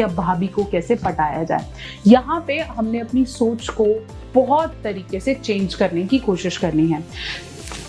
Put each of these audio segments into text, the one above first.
कि अब भाभी को कैसे पटाया जाए। यहाँ पे हमने अपनी सोच को बहुत तरीके से चेंज करने की कोशिश करनी है।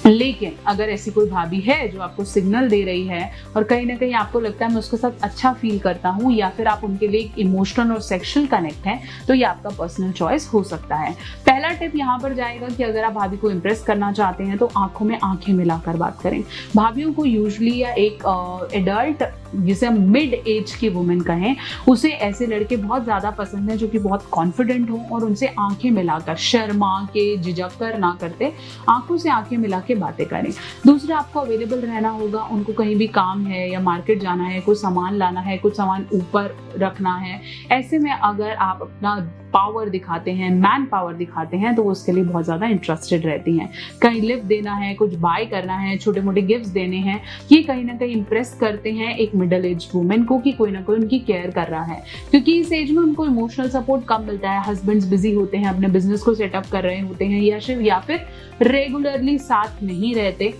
लेकिन अगर ऐसी कोई भाभी है जो आपको सिग्नल दे रही है और कहीं ना कहीं आपको लगता है मैं उसके साथ अच्छा फील करता हूँ, या फिर आप उनके लिए एक इमोशनल और सेक्सुअल कनेक्ट है, तो ये आपका पर्सनल चॉइस हो सकता है। पहला टिप यहाँ पर जाएगा कि अगर आप भाभी को इम्प्रेस करना चाहते हैं तो आंखों में आंखें मिलाकर बात करें। भाभियों को यूजुअली या एक एडल्ट जिसे हम मिड एज की वुमेन कहें, उसे ऐसे लड़के बहुत ज्यादा पसंद है जो कि बहुत कॉन्फिडेंट हो और उनसे आंखें मिलाकर, शर्मा के, झिझक कर ना करते, आंखों से आंखें मिला के बातें करें। दूसरा, आपको अवेलेबल रहना होगा। उनको कहीं भी काम है या मार्केट जाना है, कुछ सामान लाना है, कुछ सामान ऊपर रखना है, ऐसे में अगर आप अपना पावर दिखाते हैं, मैन पावर दिखाते हैं, तो उसके लिए बहुत ज्यादा इंटरेस्टेड रहती हैं। कहीं लिफ्ट देना है, कुछ बाय करना है, छोटे मोटे गिफ्ट्स देने हैं, ये कहीं ना कहीं इंप्रेस करते हैं एक मिडिल एज वुमेन को कि कोई ना कोई उनकी केयर कर रहा है। क्योंकि इस एज में उनको इमोशनल सपोर्ट कम मिलता है। हस्बैंड्स बिजी होते हैं, अपने बिजनेस को सेटअप कर रहे होते हैं, या फिर रेगुलरली साथ नहीं रहते।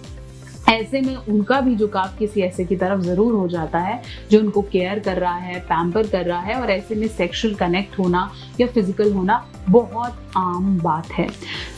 ऐसे में उनका भी झुकाव किसी ऐसे की तरफ जरूर हो जाता है जो उनको केयर कर रहा है, पैम्पर कर रहा है, और ऐसे में सेक्सुअल कनेक्ट होना या फिजिकल होना बहुत आम बात है।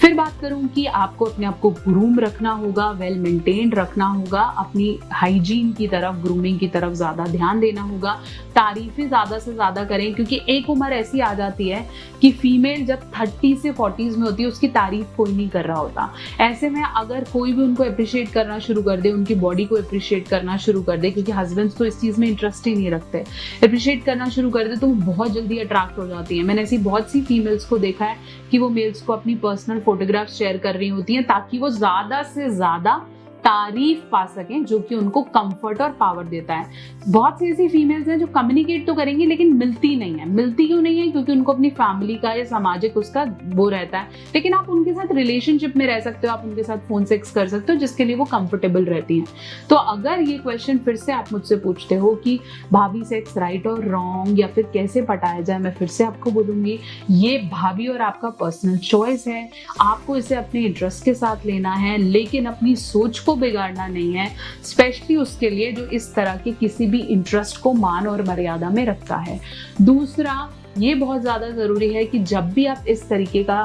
फिर बात करूं कि आपको अपने आप को ग्रूम रखना होगा, वेल मेंटेन्ड रखना होगा, अपनी हाइजीन की तरफ, ग्रूमिंग की तरफ ज्यादा ध्यान देना होगा, तारीफें ज्यादा से ज्यादा करें। क्योंकि एक उम्र ऐसी आ जाती है कि फीमेल जब 30 से 40s में होती है, उसकी तारीफ कोई नहीं कर रहा होता। ऐसे में अगर कोई भी उनको अप्रिशिएट करना शुरू कर दे, उनकी बॉडी को अप्रिशिएट करना शुरू कर दे, क्योंकि हस्बैंड्स तो इस चीज में इंटरेस्ट ही नहीं रखते, अप्रिशिएट करना शुरू कर दे तो वो बहुत जल्दी अट्रैक्ट हो जाती है। मैंने ऐसी बहुत सी फीमेल्स को देखा है कि वो मेल्स को अपनी पर्सनल फोटोग्राफ शेयर कर रही होती हैं ताकि वो ज्यादा से ज्यादा तारीफ पा सकें, जो कि उनको कंफर्ट और पावर देता है। बहुत सी ऐसी फीमेल्स हैं जो कम्युनिकेट तो करेंगी लेकिन मिलती नहीं है। मिलती क्यों नहीं है? क्योंकि उनको अपनी फैमिली का या सामाजिक उसका वो रहता है। लेकिन आप उनके साथ रिलेशनशिप में रह सकते हो, आप उनके साथ फोन सेक्स कर सकते हो, जिसके लिए वो कंफर्टेबल रहती हैं। तो अगर ये क्वेश्चन फिर से आप मुझसे पूछते हो कि भाभी सेक्स राइट और रॉन्ग, या फिर कैसे पटाया जाए, मैं फिर से आपको बोलूंगी ये भाभी और आपका पर्सनल चॉइस है। आपको इसे अपने इंटरेस्ट के साथ लेना है, लेकिन अपनी सोच को बिगाड़ना नहीं है, स्पेशली उसके लिए जो इस तरह के किसी भी इंटरेस्ट को मान और मर्यादा में रखता है। दूसरा, ये बहुत ज़्यादा ज़रूरी है कि जब भी आप इस तरीके का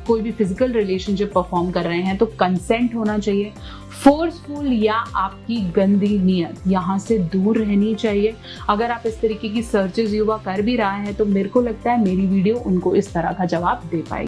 कोई भी फिजिकल रिलेशनशिप परफॉर्म कर रहे हैं तो कंसेंट होना चाहिए। फोर्सफुल या आपकी गंदी नीयत यहाँ से दूर रहनी चाहिए। अगर आप इस तरीके की सर्चेज युवा कर भी रहा है तो मेरे को लगता है मेरी वीडियो उनको इस तरह का जवाब दे पाएगी।